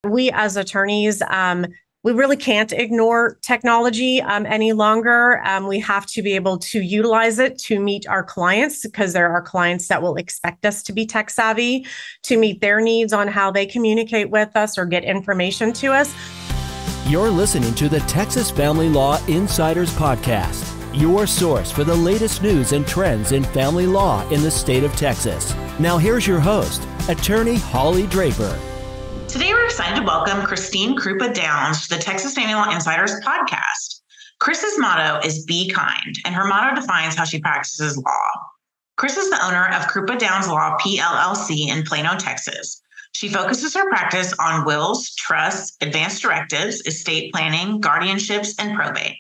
We as attorneys, we really can't ignore technology any longer. We have to be able to utilize it to meet our clients, because there are clients that will expect us to be tech savvy to meet their needs on how they communicate with us or get information to us. You're listening to the Texas Family Law Insiders Podcast, your source for the latest news and trends in family law in the state of Texas. Now here's your host, Attorney Holly Draper. Today, we're excited to welcome Christene Krupa Downs to the Texas Family Law Insiders podcast. Chris's motto is "Be kind," and her motto defines how she practices law. Chris is the owner of Krupa Downs Law PLLC in Plano, Texas. She focuses her practice on wills, trusts, advanced directives, estate planning, guardianships, and probate.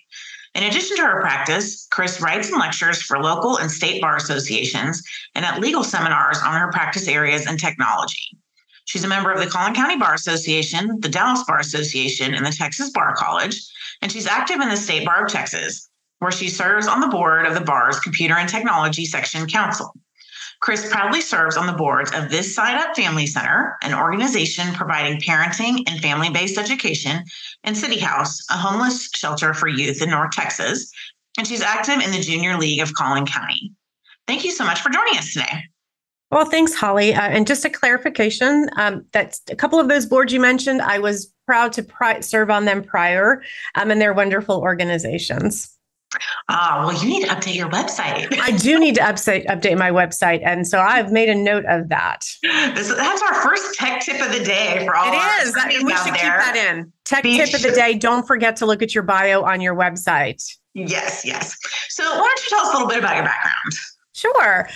In addition to her practice, Chris writes and lectures for local and state bar associations and at legal seminars on her practice areas and technology. She's a member of the Collin County Bar Association, the Dallas Bar Association, and the Texas Bar College, and she's active in the State Bar of Texas, where she serves on the board of the bar's Computer and Technology Section Council. Chris proudly serves on the boards of This Side Up Family Center, an organization providing parenting and family-based education, and City House, a homeless shelter for youth in North Texas, and she's active in the Junior League of Collin County. Thank you so much for joining us today. Well, thanks, Holly. And just a clarification, that a couple of those boards you mentioned, I was proud to serve on them prior, and they're wonderful organizations. Well, you need to update your website. I do need to update my website. And so I've made a note of that. That's our first tech tip of the day for all. It is. We should keep that in. Tech tip of the day. Don't forget to look at your bio on your website. Yes. So why don't you tell us a little bit about your background? Sure.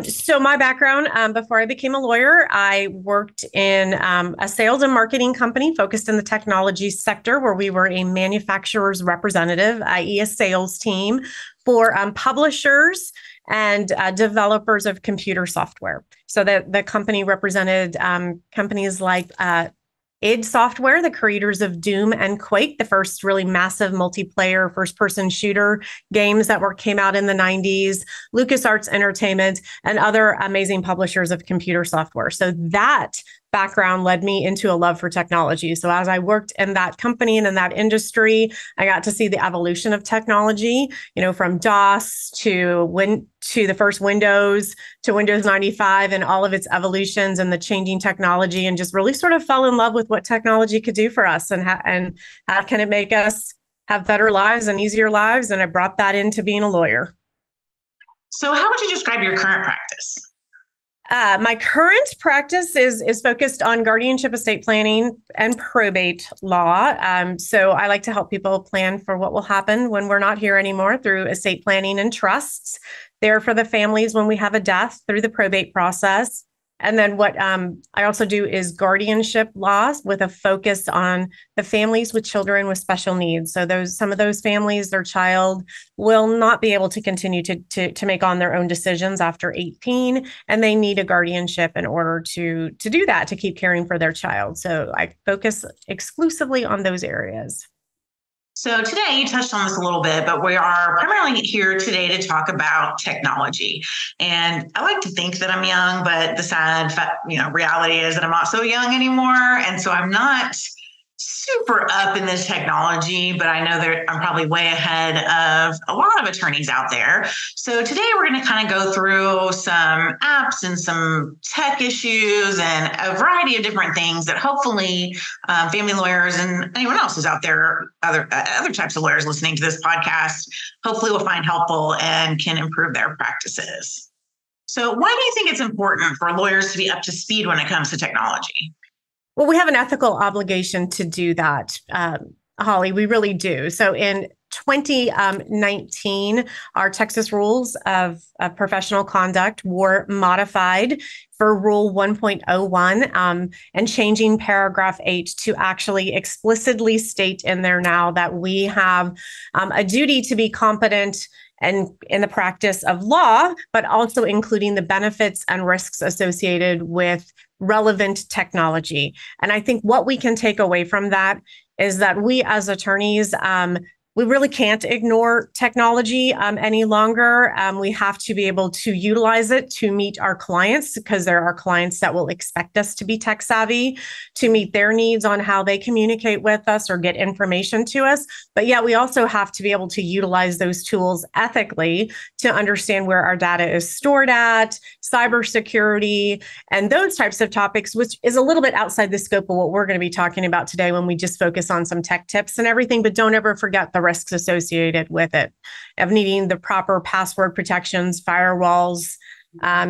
So my background, before I became a lawyer, I worked in a sales and marketing company focused in the technology sector, where we were a manufacturer's representative, i.e. a sales team for publishers and developers of computer software. So the company represented companies like id Software, the creators of Doom and Quake, the first really massive multiplayer first-person shooter games that came out in the 90s, LucasArts Entertainment, and other amazing publishers of computer software. So that background led me into a love for technology. So as I worked in that company and in that industry, I got to see the evolution of technology, from DOS to the first Windows to Windows 95 and all of its evolutions and the changing technology, and just really sort of fell in love with what technology could do for us and how can it make us have better lives and easier lives. And I brought that into being a lawyer. So how would you describe your current practice? My current practice is focused on guardianship, estate planning, and probate law. So I like to help people plan for what will happen when we're not here anymore through estate planning and trusts. There for the families when we have a death through the probate process. And then what I also do is guardianship laws with a focus on the families with children with special needs. So some of those families, their child will not be able to continue to make on their own decisions after 18, and they need a guardianship in order to do that, to keep caring for their child. So I focus exclusively on those areas. So today, you touched on this a little bit, but we are primarily here today to talk about technology. And I like to think that I'm young, but the sad reality is that I'm not so young anymore. And so I'm not super up in this technology, but I know that I'm probably way ahead of a lot of attorneys out there. So today we're going to kind of go through some apps and some tech issues and a variety of different things that hopefully family lawyers and anyone else who's out there, other types of lawyers listening to this podcast, hopefully will find helpful and can improve their practices. So why do you think it's important for lawyers to be up to speed when it comes to technology? Well, we have an ethical obligation to do that, Holly. We really do. So in 2019, our Texas rules of professional conduct were modified for Rule 1.01 and changing paragraph 8 to actually explicitly state in there now that we have a duty to be competent and in the practice of law, but also including the benefits and risks associated with relevant technology. And I think what we can take away from that is that we as attorneys we really can't ignore technology any longer. We have to be able to utilize it to meet our clients, because there are clients that will expect us to be tech savvy to meet their needs on how they communicate with us or get information to us. But yeah, we also have to be able to utilize those tools ethically to understand where our data is stored at, cybersecurity, and those types of topics, which is a little bit outside the scope of what we're going to be talking about today when we just focus on some tech tips and everything. But don't ever forget the risks associated with it, of needing the proper password protections, firewalls,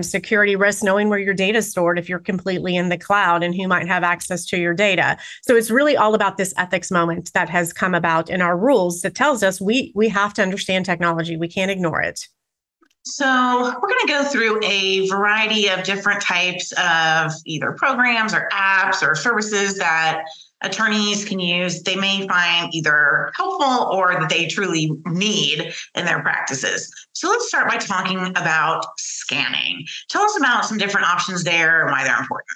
security risks, knowing where your data is stored if you're completely in the cloud and who might have access to your data. So it's really all about this ethics moment that has come about in our rules that tells us we have to understand technology. We can't ignore it. So we're going to go through a variety of different types of either programs or apps or services that attorneys can use. They may find either helpful or that they truly need in their practices. So let's start by talking about scanning. Tell us about some different options there and why they're important.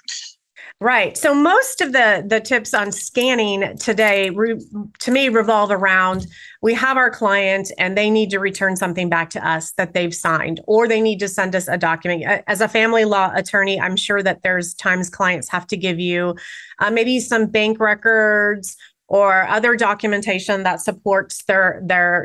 Right. So most of the tips on scanning today, to me, revolve around, we have our client and they need to return something back to us that they've signed, or they need to send us a document. As a family law attorney, I'm sure that there's times clients have to give you maybe some bank records or other documentation that supports their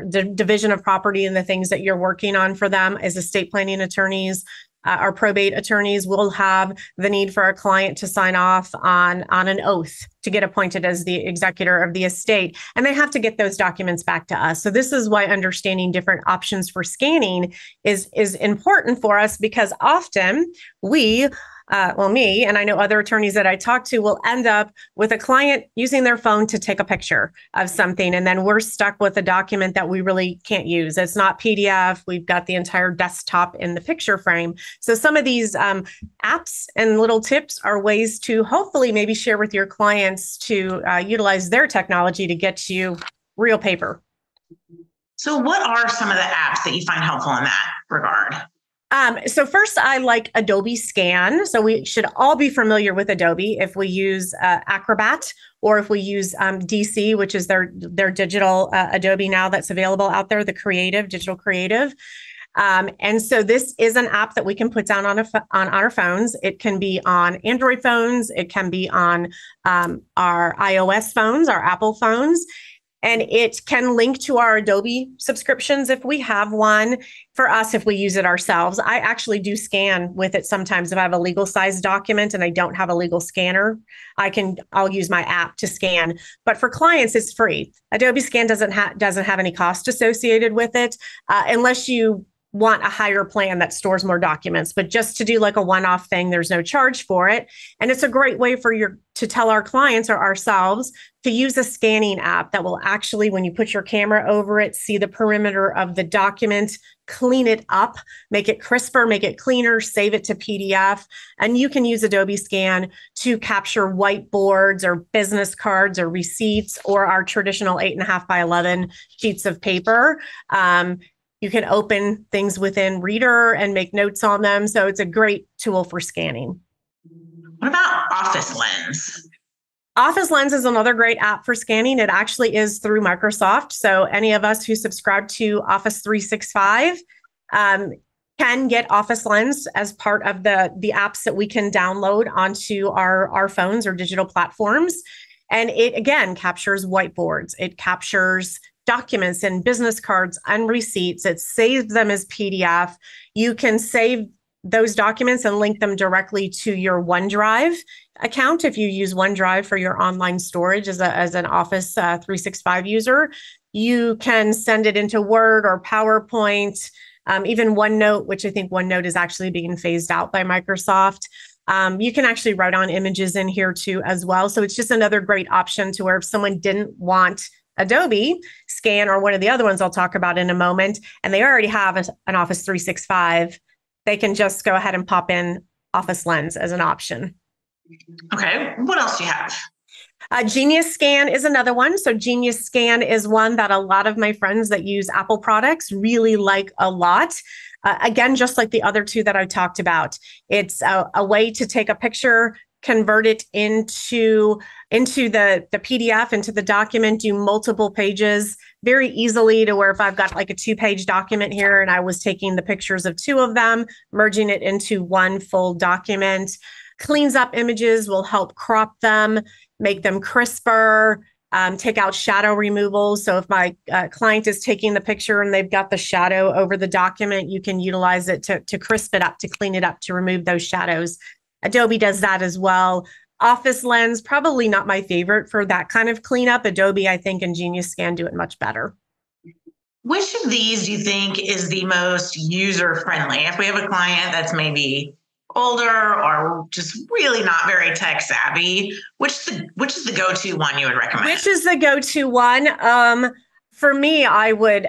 division of property and the things that you're working on for them. As estate planning attorneys, our probate attorneys will have the need for a client to sign off on an oath to get appointed as the executor of the estate. And they have to get those documents back to us. So this is why understanding different options for scanning is important for us, because often me, and I know other attorneys that I talk to, will end up with a client using their phone to take a picture of something. And then we're stuck with a document that we really can't use. It's not PDF. We've got the entire desktop in the picture frame. So some of these apps and little tips are ways to hopefully maybe share with your clients to utilize their technology to get you real paper. So what are some of the apps that you find helpful in that regard? So first, I like Adobe Scan. So we should all be familiar with Adobe if we use Acrobat, or if we use DC, which is their digital Adobe now that's available out there, the digital creative. And so this is an app that we can put down on our phones. It can be on Android phones. It can be on our iOS phones, our Apple phones. And it can link to our Adobe subscriptions if we have one. For us, if we use it ourselves, I actually do scan with it sometimes. If I have a legal size document and I don't have a legal scanner, I'll use my app to scan. But for clients, it's free. Adobe Scan doesn't have any cost associated with it, unless you want a higher plan that stores more documents. But just to do like a one-off thing, there's no charge for it. And it's a great way to tell our clients or ourselves to use a scanning app that will actually, when you put your camera over it, see the perimeter of the document, clean it up, make it crisper, make it cleaner, save it to PDF. And you can use Adobe Scan to capture whiteboards or business cards or receipts or our traditional 8.5 by 11 sheets of paper. You can open things within Reader and make notes on them. So it's a great tool for scanning. What about Office Lens? Office Lens is another great app for scanning. It actually is through Microsoft. So any of us who subscribe to Office 365 can get Office Lens as part of the apps that we can download onto our phones or digital platforms. And it, again, captures whiteboards. It captures documents and business cards and receipts. It saves them as PDF. You can save those documents and link them directly to your OneDrive account if you use OneDrive for your online storage as an Office 365 user. You can send it into Word or PowerPoint, even OneNote, which I think OneNote is actually being phased out by Microsoft. You can actually write on images in here too as well. So it's just another great option to where if someone didn't want Adobe Scan or one of the other ones I'll talk about in a moment, and they already have an Office 365, they can just go ahead and pop in Office Lens as an option. Okay. What else do you have? Genius Scan is another one. So Genius Scan is one that a lot of my friends that use Apple products really like a lot. Again, just like the other two that I talked about, it's a way to take a picture, convert it into the PDF, into the document, do multiple pages very easily, to where if I've got like a 2-page document here and I was taking the pictures of 2 of them, merging it into one full document, cleans up images, will help crop them, make them crisper, take out shadow removal. So if my client is taking the picture and they've got the shadow over the document, you can utilize it to crisp it up, to clean it up, to remove those shadows. Adobe does that as well. Office Lens, probably not my favorite for that kind of cleanup. Adobe, I think, and Genius Scan do it much better. Which of these do you think is the most user-friendly? If we have a client that's maybe older or just really not very tech savvy, which is the go-to one you would recommend? Which is the go-to one? For me, I would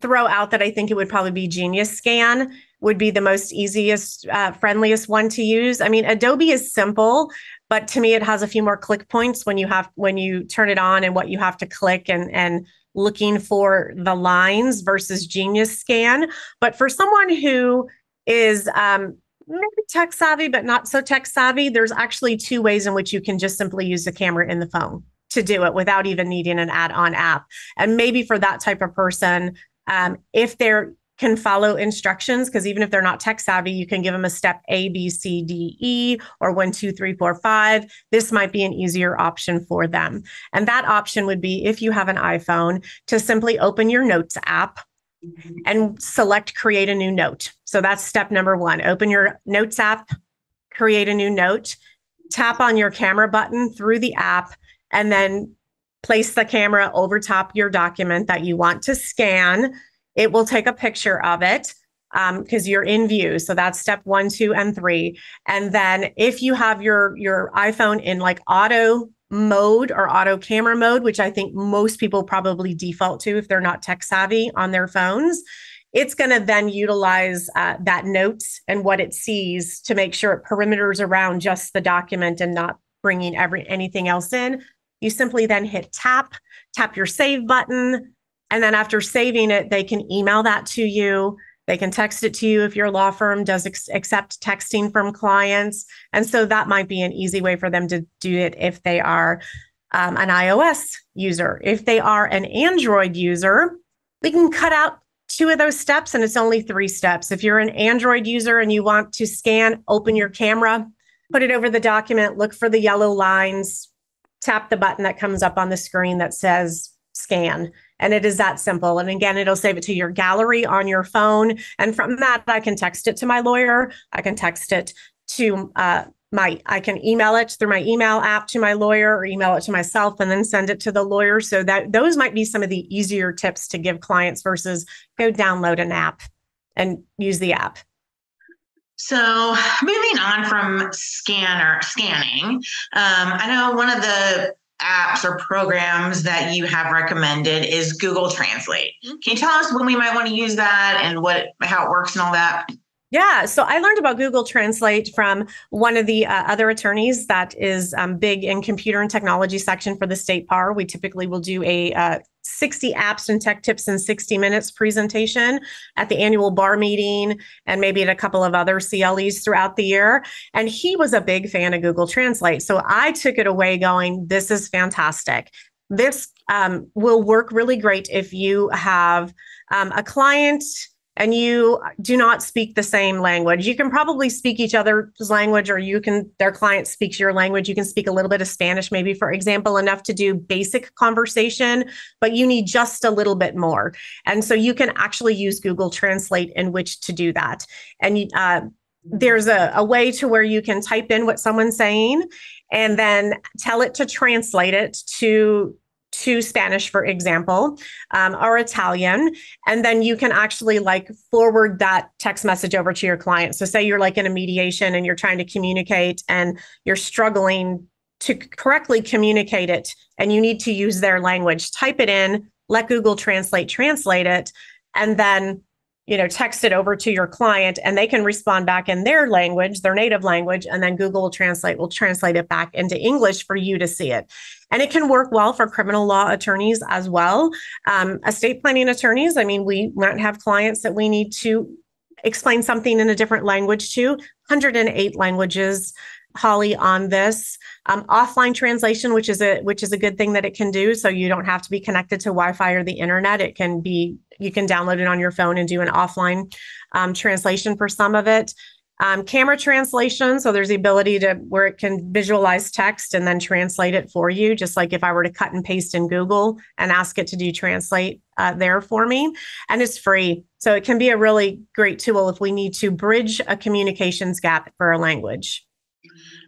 throw out that I think it would probably be Genius Scan would be the most easiest, friendliest one to use. I mean, Adobe is simple, but to me, it has a few more click points when you turn it on and what you have to click and looking for the lines versus Genius Scan. But for someone who is maybe tech savvy, but not so tech savvy, there's actually 2 ways in which you can just simply use the camera in the phone to do it without even needing an add-on app. And maybe for that type of person, if they're can follow instructions, because even if they're not tech savvy, you can give them a step A, B, C, D, E, or 1, 2, 3, 4, 5. This might be an easier option for them. And that option would be, if you have an iPhone, to simply open your Notes app and select create a new note. So that's step number 1. Open your Notes app, create a new note, tap on your camera button through the app, and then place the camera over top your document that you want to scan. It will take a picture of it because you're in view. So that's step 1, 2, and 3. And then if you have your iPhone in like auto mode or auto camera mode, which I think most people probably default to if they're not tech savvy on their phones, it's going to then utilize that notes and what it sees to make sure it perimeters around just the document and not bringing anything else in. You simply then hit tap your save button. And then after saving it, they can email that to you. They can text it to you if your law firm does accept texting from clients. And so that might be an easy way for them to do it if they are an iOS user. If they are an Android user, we can cut out 2 of those steps and it's only 3 steps. If you're an Android user and you want to scan, open your camera, put it over the document, look for the yellow lines, tap the button that comes up on the screen that says scan. And it is that simple. And again, it'll save it to your gallery on your phone. And from that, I can text it to my lawyer. I can text it to I can email it through my email app to my lawyer, or email it to myself and then send it to the lawyer. So that those might be some of the easier tips to give clients versus go download an app and use the app. So moving on from scanning, I know one of the apps or programs that you have recommended is Google Translate. Can you tell us when we might want to use that and how it works and all that? Yeah, so I learned about Google Translate from one of the other attorneys that is big in computer and technology section for the state bar. We typically will do a 60 apps and tech tips in 60 minutes presentation at the annual bar meeting and maybe at a couple of other CLEs throughout the year. And he was a big fan of Google Translate. So I took it away going, this is fantastic. This will work really great if you have a client and you do not speak the same language. You can probably speak each other's language, or their client speaks your language. You can speak a little bit of Spanish, maybe, for example, enough to do basic conversation, but you need just a little bit more. And so you can actually use Google Translate in which to do that. And there's a way to where you can type in what someone's saying and then tell it to translate it to Spanish, for example, or Italian. And then you can actually forward that text message over to your client. So say you're in a mediation and you're trying to communicate and you're struggling to correctly communicate it and you need to use their language, type it in, let Google Translate it, and then text it over to your client and they can respond back in their language, their native language, and then Google Translate will translate it back into English for you to see it. And it can work well for criminal law attorneys as well. Estate planning attorneys, we might have clients that we need to explain something in a different language to. 108 languages Holly, on this. Offline translation, which is a good thing that it can do. So you don't have to be connected to Wi-Fi or the internet. You can download it on your phone and do an offline translation for some of it. Camera translation. So there's the ability where it can visualize text and then translate it for you. Just like if I were to cut and paste in Google and ask it to do translate there for me. And it's free. So it can be a really great tool if we need to bridge a communications gap for a language.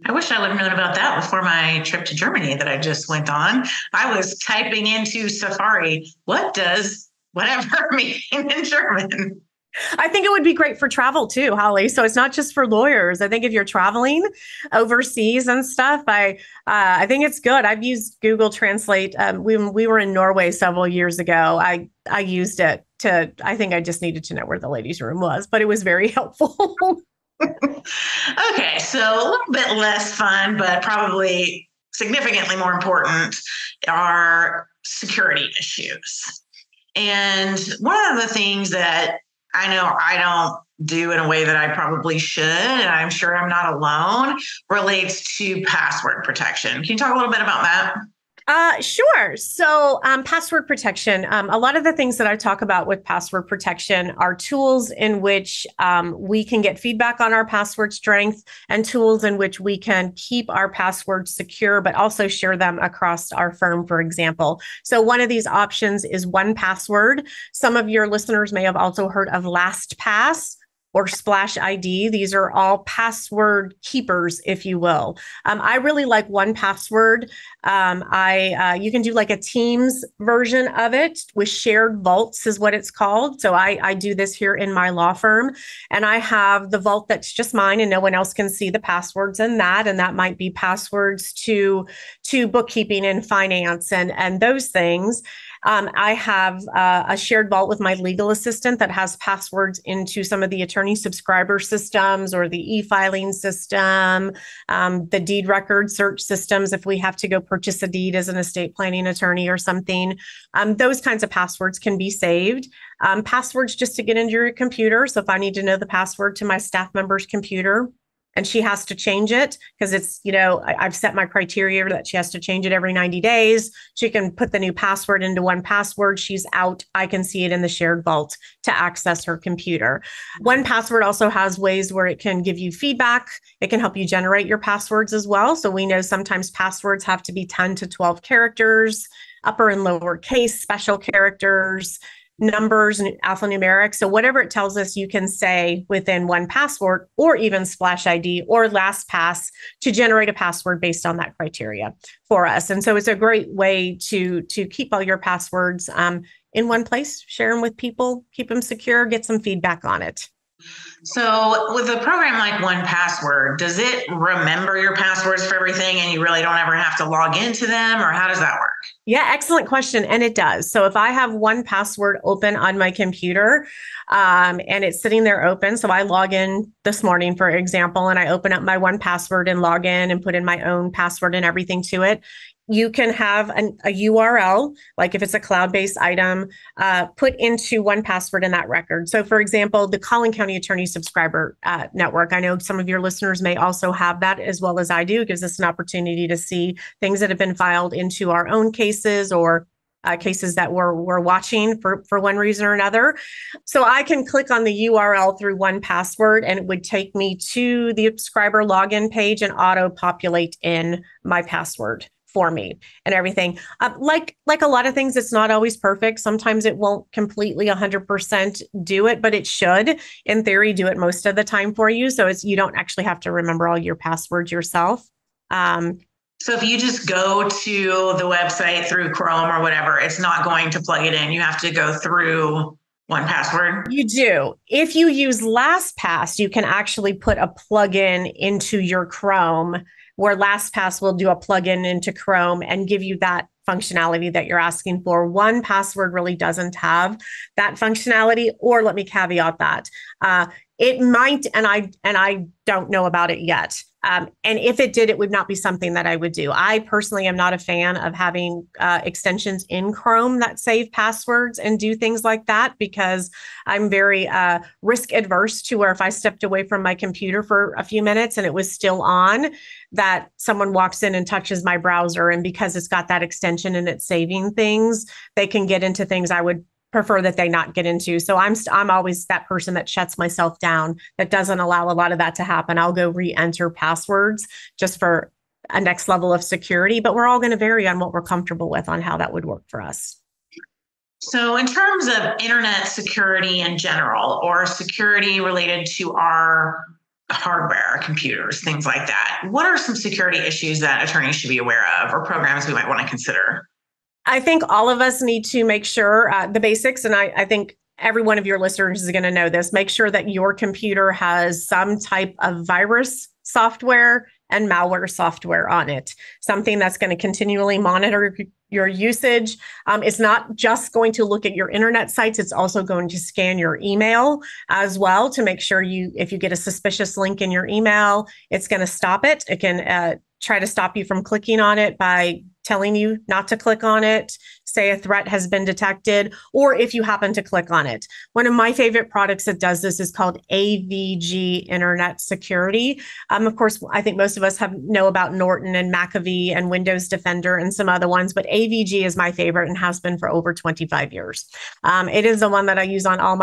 I wish I would have known about that before my trip to Germany that I just went on. I was typing into Safari, what does whatever mean in German? I think it would be great for travel too, Holly. So it's not just for lawyers. I think if you're traveling overseas and stuff, I think it's good. I've used Google Translate. We were in Norway several years ago. I used it I think I just needed to know where the ladies' room was, but it was very helpful. Okay, so a little bit less fun, but probably significantly more important are security issues. And one of the things that I know I don't do in a way that I probably should, and I'm sure I'm not alone, relates to password protection. Can you talk a little bit about that? Sure. So password protection, a lot of the things that I talk about with password protection are tools in which we can get feedback on our password strength and tools in which we can keep our passwords secure, but also share them across our firm, for example. So one of these options is 1Password. Some of your listeners may have also heard of LastPass or Splash ID. These are all password keepers, if you will. I really like 1Password. You can do like a Teams version of it with shared vaults is what it's called. So I do this here in my law firm, and I have the vault that's just mine and no one else can see the passwords in that. And that might be passwords to bookkeeping and finance and those things. I have a shared vault with my legal assistant that has passwords into some of the attorney subscriber systems or the e-filing system, the deed record search systems if we have to go purchase a deed as an estate planning attorney or something. Those kinds of passwords can be saved. Passwords just to get into your computer. So if I need to know the password to my staff member's computer, and she has to change it because it's, I've set my criteria that she has to change it every 90 days. She can put the new password into 1Password. She's out. I can see it in the shared vault to access her computer. 1Password also has ways where it can give you feedback. It can help you generate your passwords as well. So we know sometimes passwords have to be 10 to 12 characters, upper and lower case, special characters, numbers and alphanumeric. So whatever it tells us, you can say within 1Password or even Splash ID or LastPass to generate a password based on that criteria for us. And so it's a great way to keep all your passwords in one place, share them with people, keep them secure, get some feedback on it. So with a program like 1Password, does it remember your passwords for everything and you really don't ever have to log into them, or how does that work? Yeah, excellent question. And it does. So if I have 1Password open on my computer and it's sitting there open, so I log in this morning, for example, and I open up my 1Password and log in and put in my own password and everything to it. You can have a URL, like if it's a cloud-based item, put into 1Password in that record. So for example, the Collin County Attorney Subscriber Network, I know some of your listeners may also have that as well as I do. It gives us an opportunity to see things that have been filed into our own cases or cases that we're watching for one reason or another. So I can click on the URL through 1Password and it would take me to the subscriber login page and auto-populate in my password for me and everything. Like a lot of things, it's not always perfect. Sometimes it won't completely 100% do it, but it should, in theory, do it most of the time for you. So you don't actually have to remember all your passwords yourself. So if you just go to the website through Chrome or whatever, it's not going to plug it in. You have to go through 1Password. You do. If you use LastPass, you can actually put a plugin into your Chrome where LastPass will do a plugin into Chrome and give you that functionality that you're asking for. 1Password really doesn't have that functionality, or let me caveat that. It might, and I don't know about it yet. And if it did, it would not be something that I would do. I personally am not a fan of having extensions in Chrome that save passwords and do things like that, because I'm very risk adverse to where if I stepped away from my computer for a few minutes and it was still on, that someone walks in and touches my browser. And because it's got that extension and it's saving things, they can get into things I would prefer that they not get into. So I'm always that person that shuts myself down, that doesn't allow a lot of that to happen. I'll go re-enter passwords just for a next level of security, but we're all going to vary on what we're comfortable with on how that would work for us. So in terms of internet security in general, or security related to our hardware, computers, things like that, what are some security issues that attorneys should be aware of, or programs we might want to consider? I think all of us need to make sure the basics, and I think every one of your listeners is going to know this. Make sure that your computer has some type of virus software and malware software on it, something that's going to continually monitor your usage. It's not just going to look at your internet sites. It's also going to scan your email as well to make sure if you get a suspicious link in your email, it's going to stop it. It can try to stop you from clicking on it by telling you not to click on it, say a threat has been detected, or if you happen to click on it. One of my favorite products that does this is called AVG Internet Security. Of course, I think most of us know about Norton and McAfee and Windows Defender and some other ones, but AVG is my favorite and has been for over 25 years. It is the one that I use on all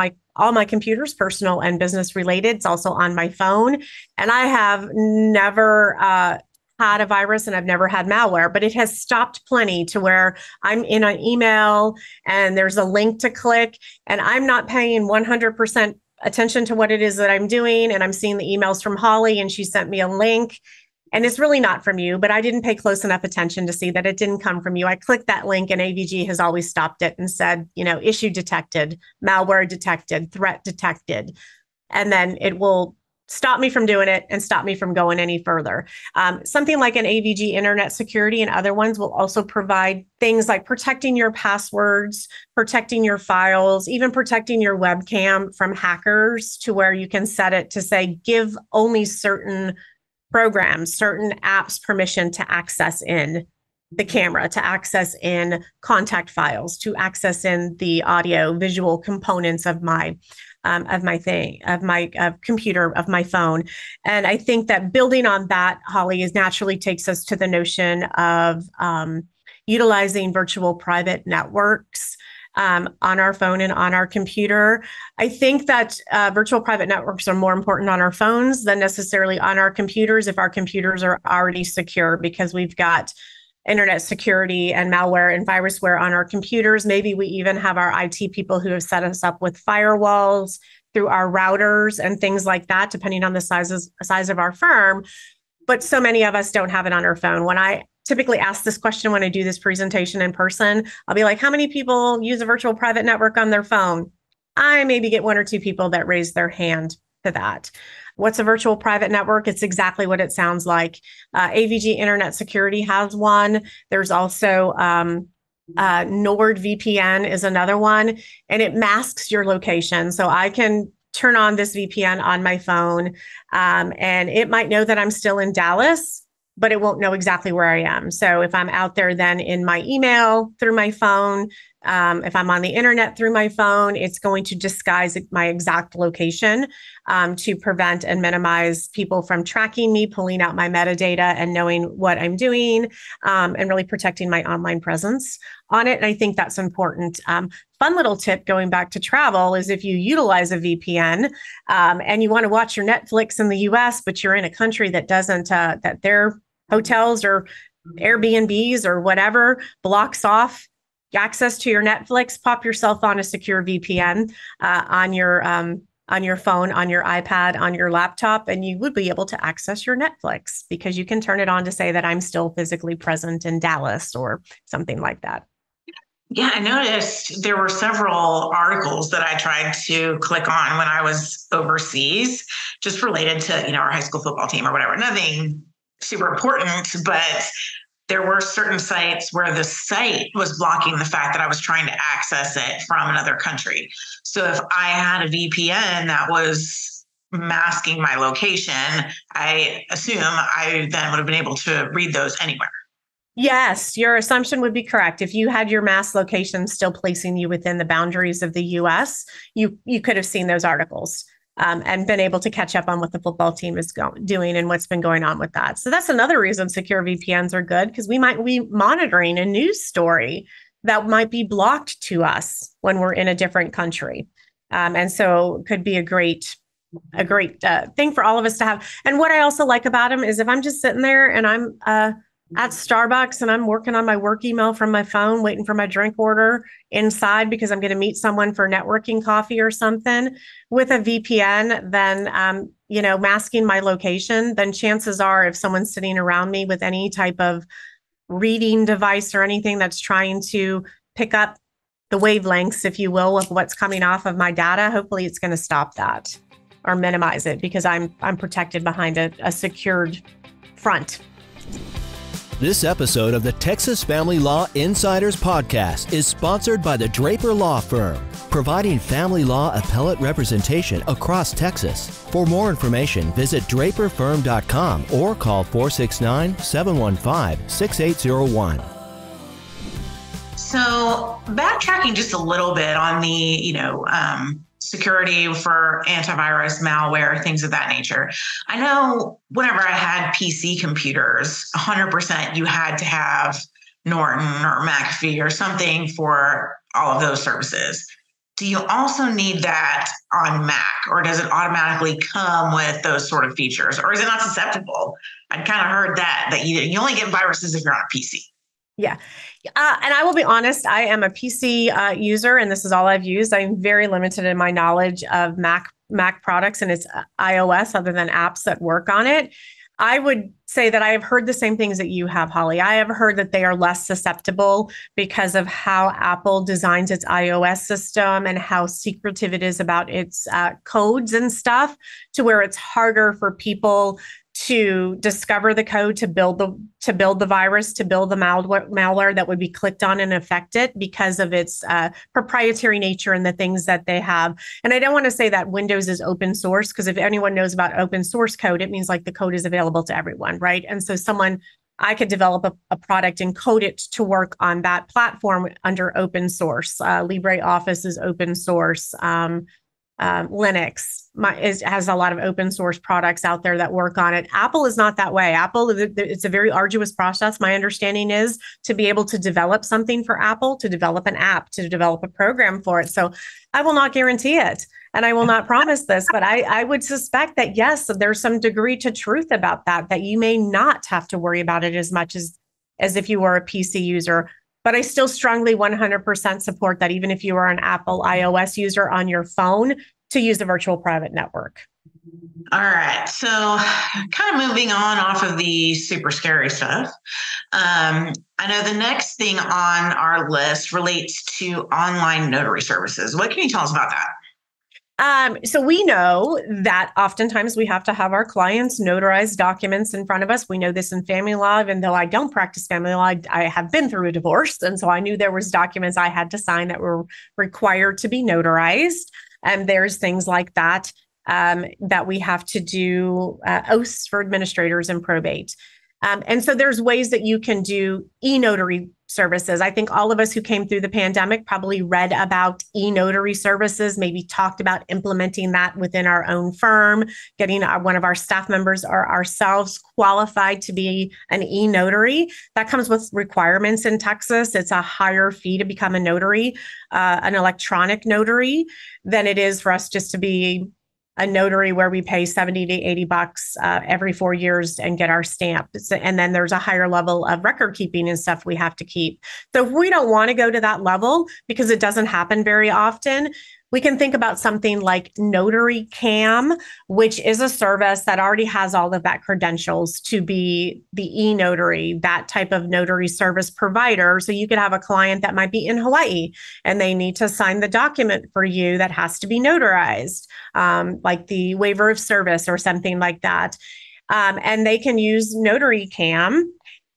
my computers, personal and business related. It's also on my phone, and I have never had a virus and I've never had malware, but it has stopped plenty to where I'm in an email and there's a link to click and I'm not paying 100% attention to what it is that I'm doing. And I'm seeing the emails from Holly and she sent me a link and it's really not from you, but I didn't pay close enough attention to see that it didn't come from you. I clicked that link and AVG has always stopped it and said, issue detected, malware detected, threat detected. And then it will stop me from doing it and stop me from going any further. Something like an AVG Internet Security and other ones will also provide things like protecting your passwords, protecting your files, even protecting your webcam from hackers, to where you can set it to say, give only certain programs, certain apps permission to access in the camera, to access in contact files, to access in the audio visual components of my computer, of my phone. And I think that building on that, Holly, naturally takes us to the notion of utilizing virtual private networks on our phone and on our computer. I think that virtual private networks are more important on our phones than necessarily on our computers if our computers are already secure, because we've got internet security and malware and virusware on our computers. Maybe we even have our IT people who have set us up with firewalls through our routers and things like that, depending on the size of our firm. But so many of us don't have it on our phone. When I typically ask this question when I do this presentation in person, I'll be like, how many people use a virtual private network on their phone? I maybe get one or two people that raise their hand to that. What's a virtual private network? It's exactly what it sounds like. AVG Internet Security has one. There's also NordVPN is another one, and it masks your location. So I can turn on this VPN on my phone, and it might know that I'm still in Dallas, but it won't know exactly where I am. So if I'm out there then in my email through my phone, if I'm on the internet through my phone, it's going to disguise my exact location to prevent and minimize people from tracking me, pulling out my metadata and knowing what I'm doing, and really protecting my online presence on it. And I think that's important. Fun little tip going back to travel is if you utilize a VPN and you want to watch your Netflix in the US, but you're in a country that doesn't, that their hotels or Airbnbs or whatever blocks off access to your Netflix, pop yourself on a secure VPN on your phone, on your iPad, on your laptop, and you would be able to access your Netflix because you can turn it on to say that I'm still physically present in Dallas or something like that. Yeah, I noticed there were several articles that I tried to click on when I was overseas, just related to, our high school football team or whatever. Nothing super important, but there were certain sites where the site was blocking the fact that I was trying to access it from another country. So if I had a VPN that was masking my location, I assume I then would have been able to read those anywhere. Yes, your assumption would be correct. If you had your mass location still placing you within the boundaries of the US, you could have seen those articles and been able to catch up on what the football team is doing and what's been going on with that. So that's another reason secure VPNs are good, because we might be monitoring a news story that might be blocked to us when we're in a different country. And so it could be a great thing for all of us to have. And what I also like about them is if I'm just sitting there and I'm at Starbucks and I'm working on my work email from my phone, waiting for my drink order inside because I'm going to meet someone for networking coffee or something with a VPN, then, masking my location, then chances are if someone's sitting around me with any type of reading device or anything that's trying to pick up the wavelengths, if you will, of what's coming off of my data, hopefully it's going to stop that or minimize it because I'm protected behind a secured front. This episode of the Texas Family Law Insiders Podcast is sponsored by the Draper Law Firm, providing family law appellate representation across Texas. For more information, visit draperfirm.com or call 469-715-6801. So backtracking just a little bit on the, security for antivirus, malware, things of that nature. I know whenever I had PC computers, 100% you had to have Norton or McAfee or something for all of those services. Do you also need that on Mac, or does it automatically come with those sort of features, or is it not susceptible? I'd kind of heard that you only get viruses if you're on a PC. Yeah. And I will be honest, I am a PC user, and this is all I've used. I'm very limited in my knowledge of Mac products and its iOS other than apps that work on it. I would say that I have heard the same things that you have, Holly. I have heard that they are less susceptible because of how Apple designs its iOS system and how secretive it is about its codes and stuff, to where it's harder for people to discover the code, to build the virus, to build the malware that would be clicked on and affect it because of its proprietary nature and the things that they have. And I don't want to say that Windows is open source, because if anyone knows about open source code, it means like the code is available to everyone, right? And so I could develop a product and code it to work on that platform under open source. LibreOffice is open source. Linux has a lot of open source products out there that work on it. Apple is not that way. Apple, it's a very arduous process. My understanding is to be able to develop something for Apple, to develop an app, to develop a program for it. So I will not guarantee it, and I will not promise this, but I would suspect that, yes, there's some degree to truth about that you may not have to worry about it as much as if you were a PC user. But I still strongly 100% support that even if you are an Apple iOS user on your phone, to use a virtual private network. All right. So kind of moving on off of the super scary stuff. I know the next thing on our list relates to online notary services. What can you tell us about that? So we know that oftentimes we have to have our clients notarize documents in front of us. We know this in family law, even though I don't practice family law, I have been through a divorce. And so I knew there was documents I had to sign that were required to be notarized. And there's things like that, that we have to do, oaths for administrators and probate. And so there's ways that you can do e-notary services. I think all of us who came through the pandemic probably read about e-notary services, maybe talked about implementing that within our own firm, getting one of our staff members or ourselves qualified to be an e-notary. That comes with requirements in Texas. It's a higher fee to become a notary, an electronic notary, than it is for us just to be a notary where we pay $70 to $80 every 4 years and get our stamp. And then there's a higher level of record keeping and stuff we have to keep. So if we don't want to go to that level, because it doesn't happen very often, we can think about something like Notary Cam, which is a service that already has all of that credentials to be the e-notary, that type of notary service provider. So you could have a client that might be in Hawaii and they need to sign the document for you that has to be notarized, like the waiver of service or something like that. And they can use Notary Cam,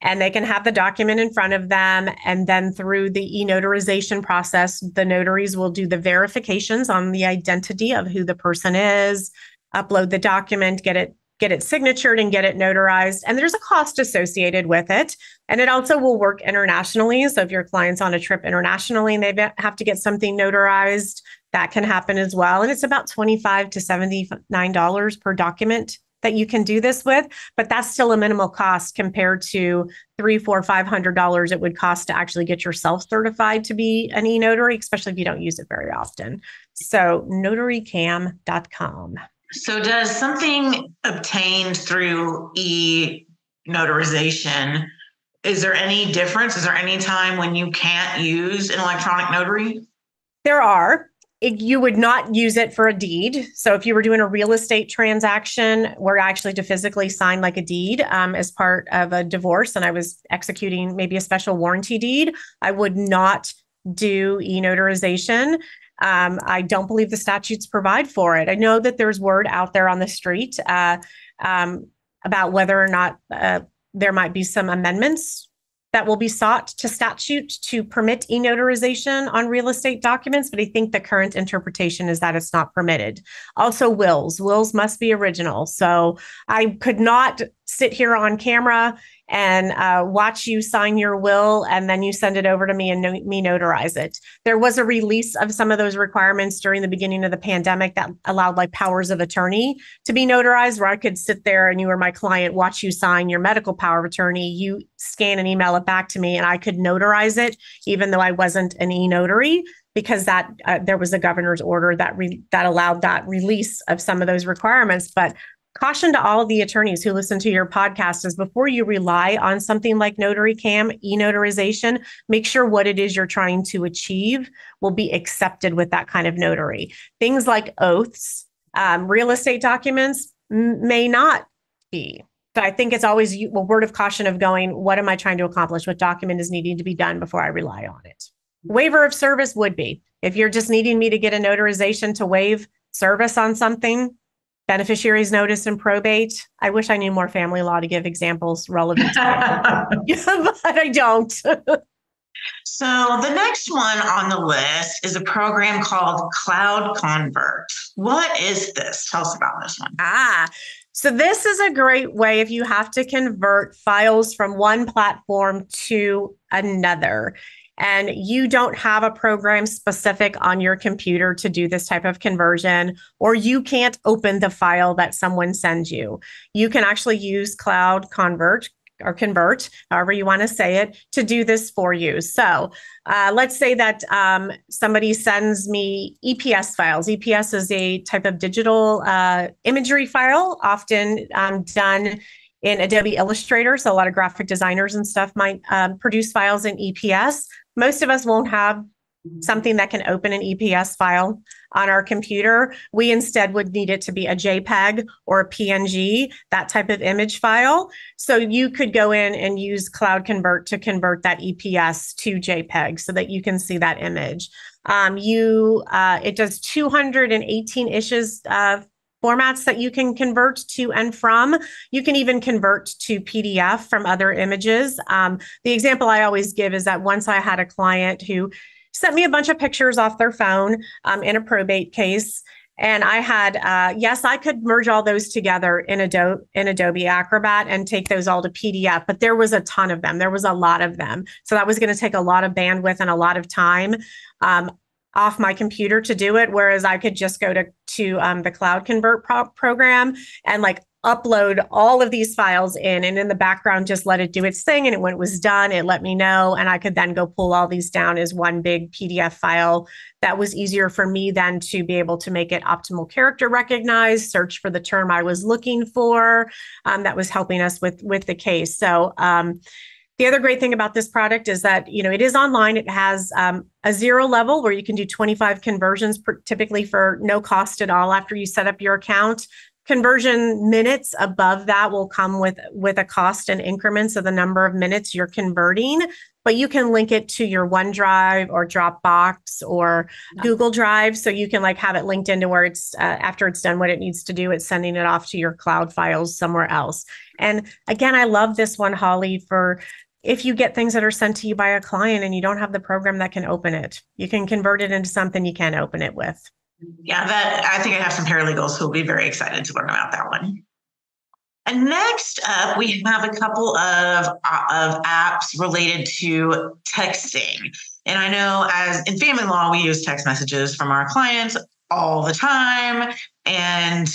and they can have the document in front of them. And then through the e-notarization process, the notaries will do the verifications on the identity of who the person is. upload the document, get it signatured and get it notarized. And there's a cost associated with it. And it also will work internationally. So if your client's on a trip internationally and they have to get something notarized, that can happen as well. And it's about $25 to $79 per document that you can do this with, but that's still a minimal cost compared to $300, $400, $500 it would cost to actually get yourself certified to be an e-notary, especially if you don't use it very often. So notarycam.com. So does something obtained through e-notarization, is there any difference? Is there any time when you can't use an electronic notary? There are. You would not use it for a deed. So if you were doing a real estate transaction, where I actually to physically sign like a deed as part of a divorce, and I was executing maybe a special warranty deed, I would not do e-notarization. I don't believe the statutes provide for it. I know that there's word out there on the street about whether or not there might be some amendments that will be sought to statute to permit e-notarization on real estate documents, but I think the current interpretation is that it's not permitted. Also, wills must be original. So I could not sit here on camera and watch you sign your will and then you send it over to me and me notarize it. There was a release of some of those requirements during the beginning of the pandemic that allowed like powers of attorney to be notarized, where I could sit there and you were my client, watch you sign your medical power of attorney, you scan and email it back to me and I could notarize it even though I wasn't an e-notary, because that there was a governor's order that allowed that release of some of those requirements. But caution to all of the attorneys who listen to your podcast is before you rely on something like NotaryCam, e-notarization, make sure what it is you're trying to achieve will be accepted with that kind of notary. Things like oaths, real estate documents may not be. So I think it's always a word of caution of going, what am I trying to accomplish? What document is needing to be done before I rely on it? Waiver of service would be. If you're just needing me to get a notarization to waive service on something, beneficiaries notice and probate. I wish I knew more family law to give examples relevant to but I don't. So the next one on the list is a program called Cloud Convert. What is this? Tell us about this one. So this is a great way if you have to convert files from one platform to another, and you don't have a program specific on your computer to do this type of conversion, or you can't open the file that someone sends you. You can actually use Cloud Convert or Convert, however you want to say it, to do this for you. So let's say that somebody sends me EPS files. EPS is a type of digital imagery file, often done in Adobe Illustrator. So a lot of graphic designers and stuff might produce files in EPS. Most of us won't have something that can open an EPS file on our computer. We instead would need it to be a JPEG or a PNG, that type of image file. So you could go in and use Cloud Convert to convert that EPS to JPEG so that you can see that image. It does 218 issues formats that you can convert to and from. You can even convert to PDF from other images. The example I always give is that once I had a client who sent me a bunch of pictures off their phone in a probate case. And I had, yes, I could merge all those together in Adobe Acrobat and take those all to PDF, but there was a ton of them. There was a lot of them. So that was going to take a lot of bandwidth and a lot of time off my computer to do it. Whereas I could just go to the Cloud Convert program and like upload all of these files in, and in the background, just let it do its thing. And when it was done, it let me know. And I could then go pull all these down as one big PDF file. That was easier for me then to be able to make it optimal character recognized, search for the term I was looking for. That was helping us with the case. So, the other great thing about this product is that, it is online. It has a 0 level where you can do 25 conversions, typically for no cost at all after you set up your account. Conversion minutes above that will come with a cost and increments of the number of minutes you're converting, but you can link it to your OneDrive or Dropbox or Google Drive. So you can have it linked into where it's, after it's done what it needs to do, it's sending it off to your cloud files somewhere else. And again, I love this one, Holly, for if you get things that are sent to you by a client and you don't have the program that can open it, you can convert it into something you can open it with. Yeah, that I think I have some paralegals who will be very excited to learn about that one. And next up, we have a couple of apps related to texting. And I know as in family law, we use text messages from our clients all the time. And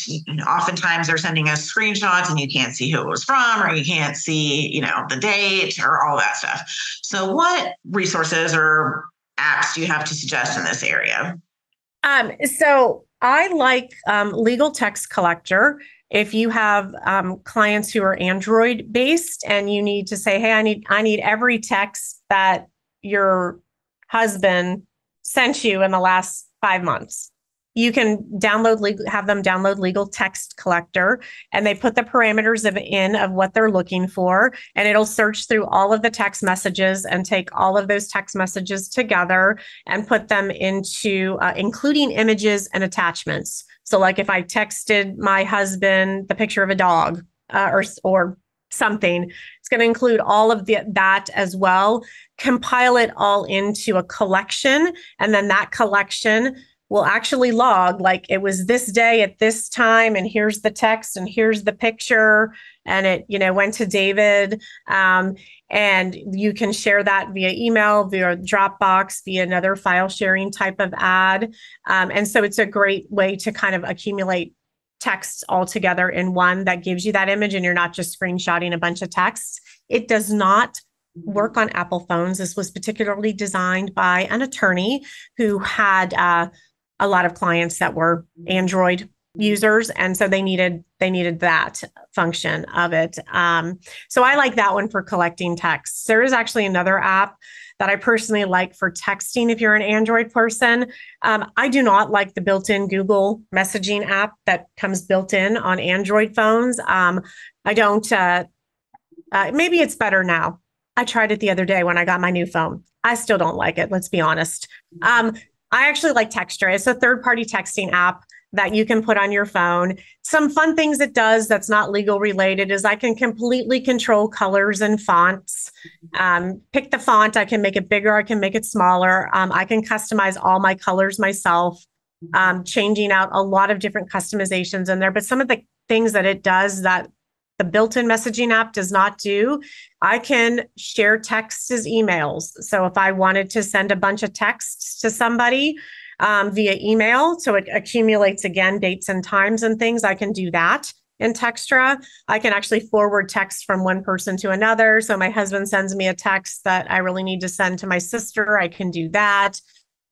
oftentimes they're sending us screenshots and you can't see who it was from, or you can't see, the date or all that stuff. So what resources or apps do you have to suggest in this area? So I like Legal Text Collector. If you have clients who are Android based and you need to say, hey, I need every text that your husband sent you in the last 5 months, you can have them download Legal Text Collector, and they put the parameters of what they're looking for, and it'll search through all of the text messages and take all of those text messages together and put them into including images and attachments. So like if I texted my husband the picture of a dog or something, it's going to include all of that as well, compile it all into a collection, and then that collection will actually log like it was this day at this time, and here's the text and here's the picture, and it went to David, and you can share that via email, via Dropbox, via another file sharing type of ad, and so it's a great way to kind of accumulate text all together in one that gives you that image, and you're not just screenshotting a bunch of text. It does not work on Apple phones. This was particularly designed by an attorney who had a lot of clients that were Android users, and so they needed that function of it. So I like that one for collecting texts. There is actually another app that I personally like for texting if you're an Android person. I do not like the built-in Google messaging app that comes built in on Android phones. I don't. Maybe it's better now. I tried it the other day when I got my new phone. I still don't like it. Let's be honest. I actually like Textra. It's a third-party texting app that you can put on your phone. Some fun things it does that's not legal related is I can completely control colors and fonts. Pick the font. I can make it bigger. I can make it smaller. I can customize all my colors myself, changing out a lot of different customizations in there. But some of the things that it does that the built-in messaging app does not do, I can share texts as emails. So if I wanted to send a bunch of texts to somebody via email, so it accumulates again dates and times and things, I can do that in Textra. I can actually forward text from one person to another. So my husband sends me a text that I really need to send to my sister, I can do that.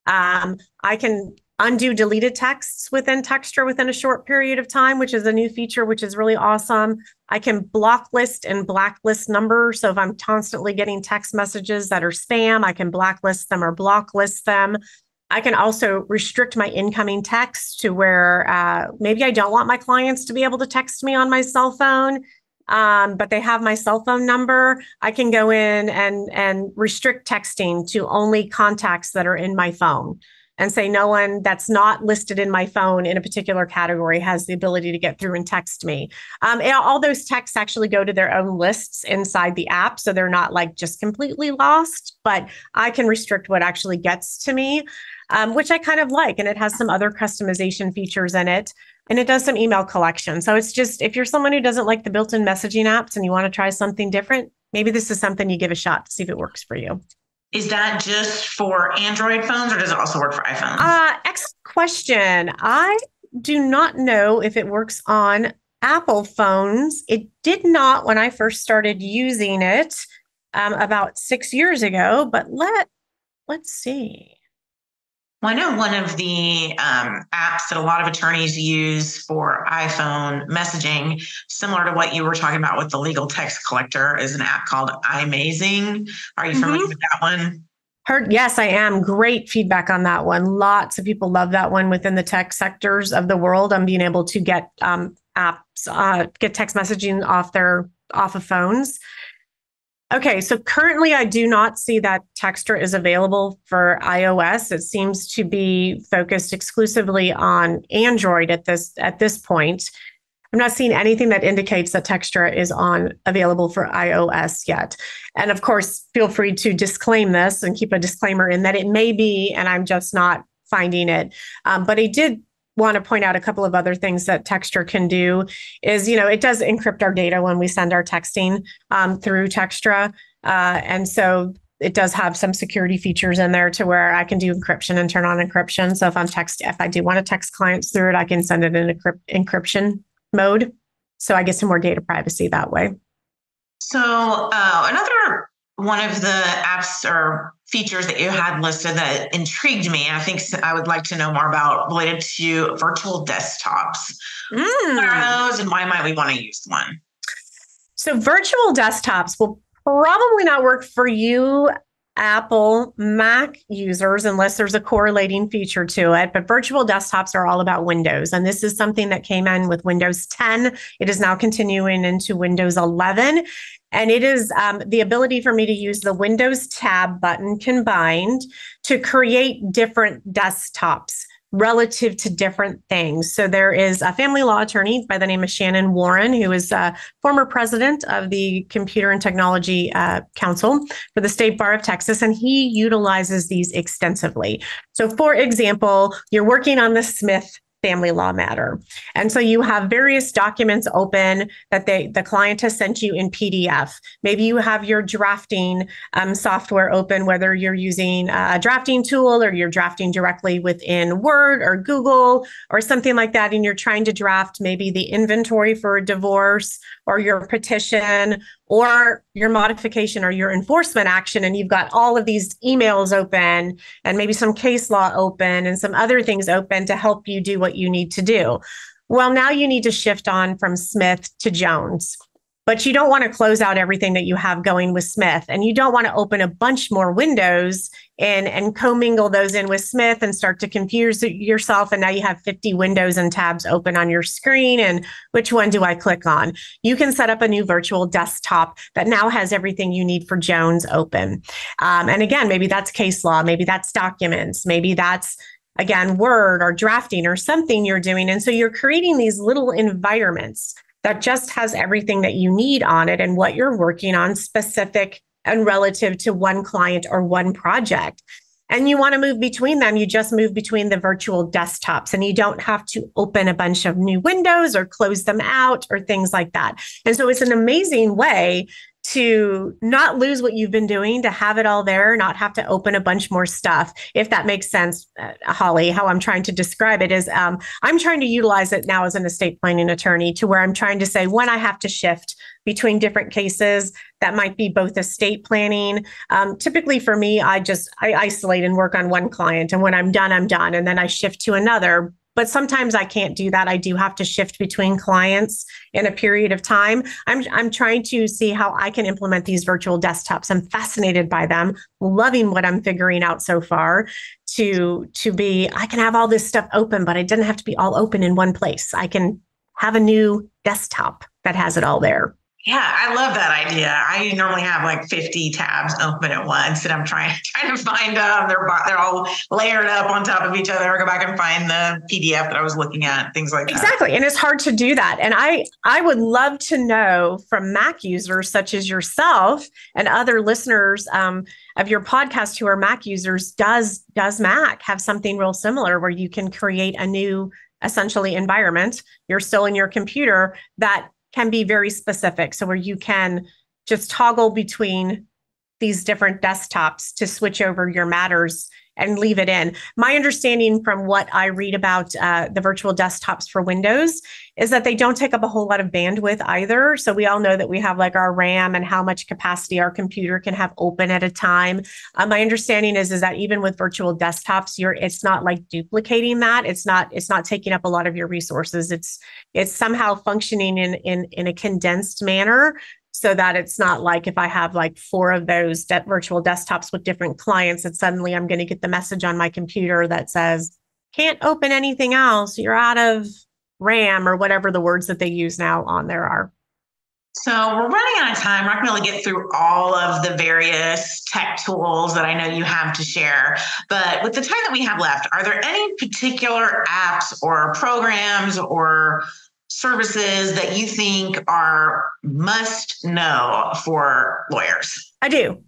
I can undo deleted texts within Textra within a short period of time, which is a new feature, which is really awesome. I can block list and blacklist numbers. So if I'm constantly getting text messages that are spam, I can blacklist them or block list them. I can also restrict my incoming text to where maybe I don't want my clients to be able to text me on my cell phone, but they have my cell phone number. I can go in and restrict texting to only contacts that are in my phone, and say no one that's not listed in my phone in a particular category has the ability to get through and text me. All those texts actually go to their own lists inside the app, so they're not like just completely lost, but I can restrict what actually gets to me, which I kind of like. And it has some other customization features in it, and it does some email collection. So it's just, if you're someone who doesn't like the built-in messaging apps and you want to try something different, maybe this is something you give a shot to see if it works for you. Is that just for Android phones, or does it also work for iPhones? Excellent question. I do not know if it works on Apple phones. It did not when I first started using it about 6 years ago, but let's see. Well, I know one of the apps that a lot of attorneys use for iPhone messaging, similar to what you were talking about with the Legal Text Collector, is an app called iMazing. Are you familiar with that one? Yes, I am. Great feedback on that one. Lots of people love that one within the tech sectors of the world. I'm being able to get apps, get text messaging off of phones. Okay, so currently I do not see that Textra is available for iOS. It seems to be focused exclusively on Android at this point. I'm not seeing anything that indicates that Textra is available for iOS yet. And of course, feel free to disclaim this and keep a disclaimer in that it may be, and I'm just not finding it. But I did want to point out a couple of other things that Textra can do is, it does encrypt our data when we send our texting through Textra. And so it does have some security features in there to where I can do encryption and turn on encryption. So if I do want to text clients through it, I can send it in encryption mode. So I get some more data privacy that way. So another one of the apps or features that you had listed that intrigued me, and I think I would like to know more about, related to virtual desktops. What are those, and why might we want to use one? So virtual desktops will probably not work for you Apple Mac users unless there's a correlating feature to it. But virtual desktops are all about Windows. And this is something that came in with Windows 10. It is now continuing into Windows 11. And it is the ability for me to use the Windows tab button combined to create different desktops relative to different things. So there is a family law attorney by the name of Shannon Warren, who is a former president of the Computer and Technology Council for the State Bar of Texas, and he utilizes these extensively. So for example, you're working on the Smith family law matter. And so you have various documents open that the client has sent you in PDF. Maybe you have your drafting software open, whether you're using a drafting tool or you're drafting directly within Word or Google or something like that. And you're trying to draft maybe the inventory for a divorce or your petition or your modification or your enforcement action. And you've got all of these emails open and maybe some case law open and some other things open to help you do what you need to do. Well, now you need to shift on from Smith to Jones, but you don't want to close out everything that you have going with Smith, and you don't want to open a bunch more windows and commingle those in with Smith and start to confuse yourself. And now you have 50 windows and tabs open on your screen. And which one do I click on? You can set up a new virtual desktop that now has everything you need for Jones open. And again, maybe that's case law, maybe that's documents, maybe that's, again, Word or drafting or something you're doing. And so you're creating these little environments that just has everything that you need on it and what you're working on, specific and relative to one client or one project. And you want to move between them. You just move between the virtual desktops, and you don't have to open a bunch of new windows or close them out or things like that. And so it's an amazing way to not lose what you've been doing, to have it all there, not have to open a bunch more stuff. If that makes sense, Holly, how I'm trying to describe it is I'm trying to utilize it now as an estate planning attorney to where I'm trying to say when I have to shift between different cases, that might be both estate planning. Typically for me, I isolate and work on one client. And when I'm done, I'm done. And then I shift to another. But sometimes I can't do that. I do have to shift between clients in a period of time. I'm trying to see how I can implement these virtual desktops. I'm fascinated by them, loving what I'm figuring out so far I can have all this stuff open, but it doesn't have to be all open in one place. I can have a new desktop that has it all there. Yeah, I love that idea. I normally have like 50 tabs open at once, and I'm trying to find them. They're all layered up on top of each other. I go back and find the PDF that I was looking at, things like that. Exactly, and it's hard to do that. And I would love to know from Mac users such as yourself and other listeners of your podcast who are Mac users. Does Mac have something real similar where you can create a new, essentially, environment? You're still in your computer that can be very specific. So where you can just toggle between these different desktops to switch over your matters and leave it in. My understanding from what I read about the virtual desktops for Windows is that they don't take up a whole lot of bandwidth either. So we all know that we have like our RAM and how much capacity our computer can have open at a time. My understanding is that even with virtual desktops, it's not like duplicating that. It's not taking up a lot of your resources. It's somehow functioning in a condensed manner, so that it's not like if I have like 4 of those virtual desktops with different clients, and suddenly I'm going to get the message on my computer that says, can't open anything else. You're out of RAM, or whatever the words that they use now on there are. So we're running out of time. We're not going to get through all of the various tech tools that I know you have to share. But with the time that we have left, are there any particular apps or programs or services that you think are must know for lawyers? I do.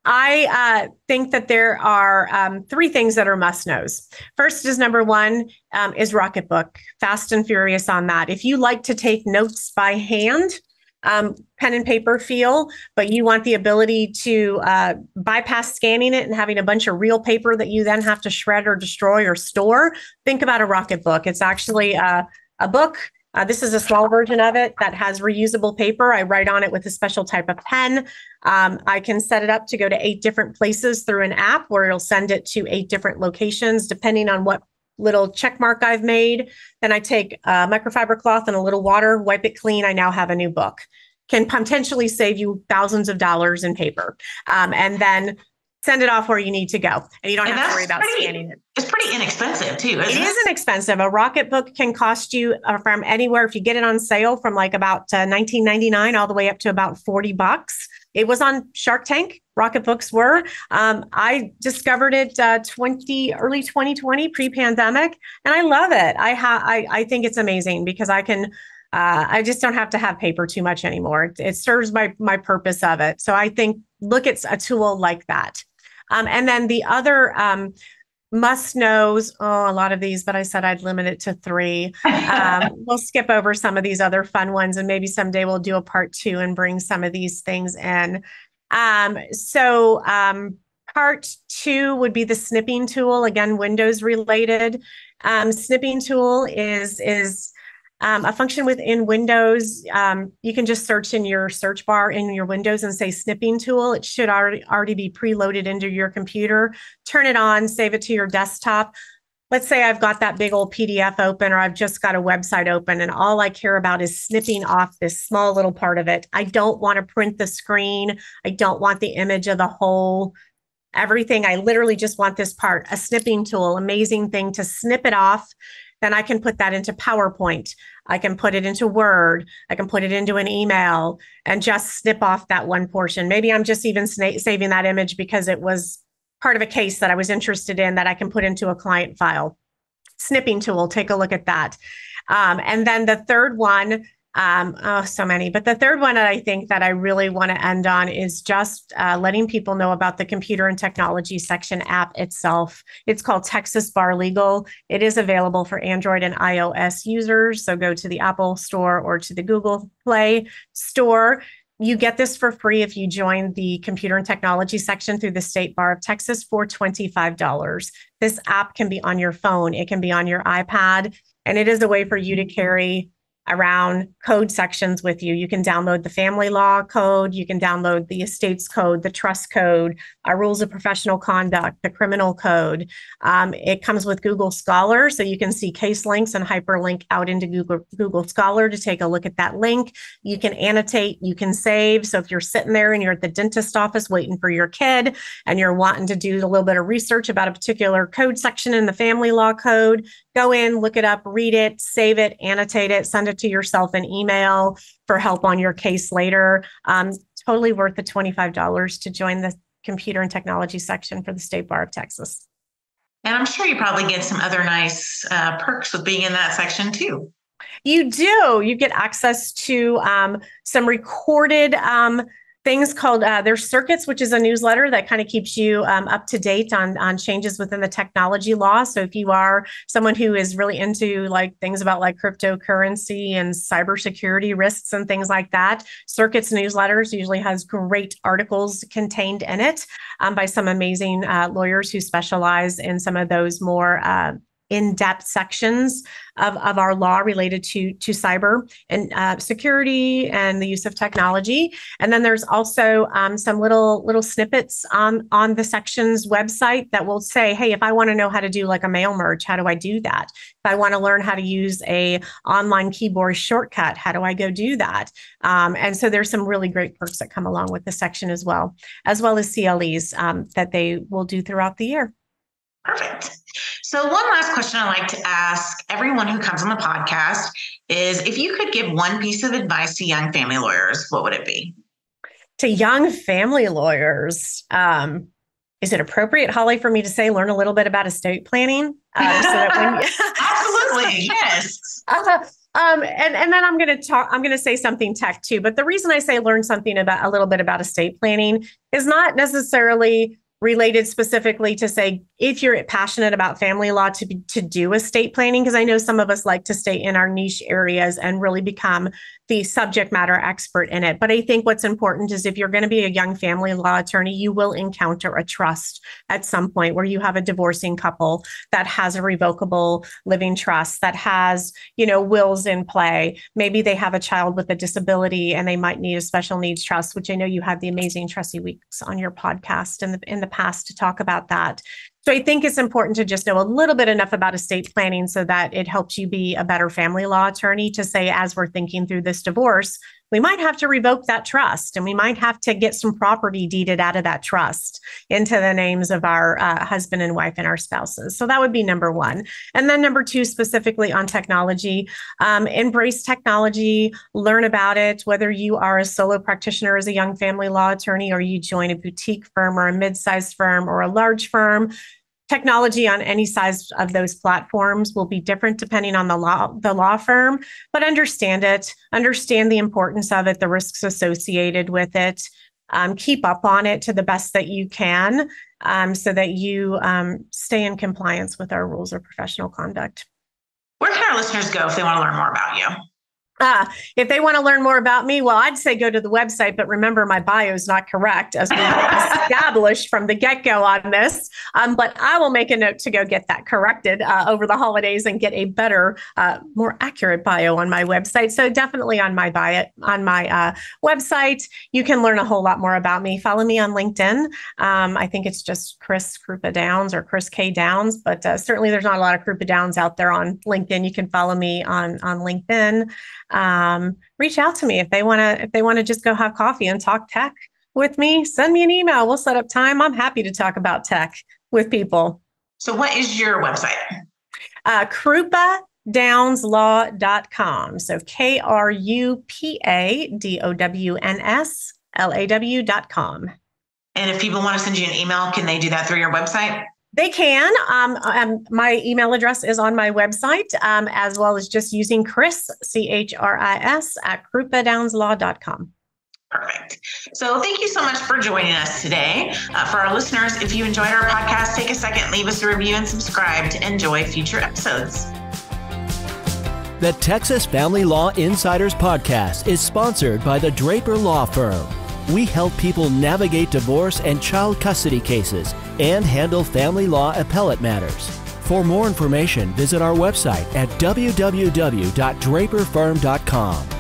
I think that there are three things that are must knows. First is number one is Rocketbook, fast and furious on that. If you like to take notes by hand, pen and paper feel, but you want the ability to bypass scanning it and having a bunch of real paper that you then have to shred or destroy or store, think about a Rocketbook. It's actually a book. This is a small version of it that has reusable paper. I write on it with a special type of pen. I can set it up to go to 8 different places through an app where it'll send it to 8 different locations, depending on what little check mark I've made. Then I take a microfiber cloth and a little water, wipe it clean. I now have a new book. Can potentially save you thousands of dollars in paper. And then send it off where you need to go. And you don't have to worry about scanning it. It's pretty inexpensive too, isn't it? It is inexpensive. A Rocketbook can cost you from anywhere, if you get it on sale, from like about $19.99 all the way up to about $40. It was on Shark Tank. Rocketbooks were. I discovered it early 2020, pre-pandemic, and I love it. I think it's amazing because I just don't have to have paper too much anymore. It serves my purpose of it. So I think look at a tool like that. And then the other must knows, a lot of these, but I said I'd limit it to 3. We'll skip over some of these other fun ones, and maybe someday we'll do a part 2 and bring some of these things in. Part 2 would be the snipping tool, again, Windows related. Snipping tool is a function within Windows. You can just search in your search bar in your Windows and say snipping tool. It should already be preloaded into your computer. Turn it on, save it to your desktop. Let's say I've got that big old PDF open, or I've just got a website open, and all I care about is snipping off this small little part of it. I don't want to print the screen. I don't want the image of the whole everything. I literally just want this part. A snipping tool, amazing thing to snip it off. Then I can put that into PowerPoint. I can put it into Word. I can put it into an email and just snip off that one portion. Maybe I'm just even saving that image because it was part of a case that I was interested in that I can put into a client file. Snipping tool, take a look at that. And then the third one, so many, but the third one that I think that I really want to end on is just letting people know about the computer and technology section app itself. It's called Texas Bar Legal. It is available for Android and iOS users. So go to the Apple Store or to the Google Play Store. You get this for free if you join the computer and technology section through the State Bar of Texas for $25. This app can be on your phone. It can be on your iPad, and it is a way for you to carry around code sections with you. You can download the family law code. You can download the estates code, the trust code, our rules of professional conduct, the criminal code. It comes with Google Scholar, so you can see case links and hyperlink out into Google Scholar to take a look at that link. You can annotate, you can save. So if you're sitting there and you're at the dentist office waiting for your kid and you're wanting to do a little bit of research about a particular code section in the family law code, go in, look it up, read it, save it, annotate it, send it to yourself an email for help on your case later. Totally worth the $25 to join the computer and technology section for the State Bar of Texas. And I'm sure you probably get some other nice perks with being in that section too. You do. You get access to some recorded things called there's Circuits, which is a newsletter that kind of keeps you up to date on changes within the technology law. So if you are someone who is really into like things about like cryptocurrency and cybersecurity risks and things like that, Circuits newsletters usually has great articles contained in it by some amazing lawyers who specialize in some of those more in-depth sections of our law related to cyber and security and the use of technology. And then there's also some little snippets on the section's website that will say, hey, if I want to know how to do like a mail merge, how do I do that? If I want to learn how to use a online keyboard shortcut, how do I go do that? And so there's some really great perks that come along with the section as well as CLEs that they will do throughout the year. Perfect. So one last question I like to ask everyone who comes on the podcast is, if you could give one piece of advice to young family lawyers, what would it be? To young family lawyers, is it appropriate, Holly, for me to say, learn a little bit about estate planning? So that when Absolutely, yes. And then I'm going to say something tech too. But the reason I say learn something about a little bit about estate planning is not necessarily related specifically to say, if you're passionate about family law, to do estate planning, because I know some of us like to stay in our niche areas and really become the subject matter expert in it. But I think what's important is if you're going to be a young family law attorney, you will encounter a trust at some point where you have a divorcing couple that has a revocable living trust, that has, wills in play. Maybe they have a child with a disability and they might need a special needs trust, which I know you had the amazing Trustee Weeks on your podcast in the past to talk about that. So I think it's important to just know a little bit enough about estate planning so that it helps you be a better family law attorney to say, as we're thinking through this divorce, we might have to revoke that trust and we might have to get some property deeded out of that trust into the names of our husband and wife and our spouses. So that would be number one. And then number two, specifically on technology, embrace technology, learn about it, whether you are a solo practitioner as a young family law attorney, or you join a boutique firm or a mid-sized firm or a large firm. Technology on any size of those platforms will be different depending on the law firm, but understand it, understand the importance of it, the risks associated with it, keep up on it to the best that you can, so that you stay in compliance with our rules of professional conduct. Where can our listeners go if they want to learn more about you? If they want to learn more about me, well, I'd say go to the website, but remember my bio is not correct, as we established from the get-go on this. But I will make a note to go get that corrected over the holidays and get a better, more accurate bio on my website. So definitely on my website, you can learn a whole lot more about me. Follow me on LinkedIn. I think it's just Krupa Downs or Chris K. Downs, but certainly there's not a lot of Krupa Downs out there on LinkedIn. You can follow me on LinkedIn. Reach out to me if they want to just go have coffee and talk tech with me. Send me an email. We'll set up time. I'm happy to talk about tech with people. So what is your website? KrupaDownsLaw.com. So KrupaDownsLaw.com. And if people want to send you an email, can they do that through your website? They can. My email address is on my website, as well as just using Chris, CHRIS, at KrupaDownsLaw.com. Perfect. So thank you so much for joining us today. For our listeners, if you enjoyed our podcast, take a second, leave us a review and subscribe to enjoy future episodes. The Texas Family Law Insiders Podcast is sponsored by the Draper Law Firm. We help people navigate divorce and child custody cases and handle family law appellate matters. For more information, visit our website at www.draperfirm.com.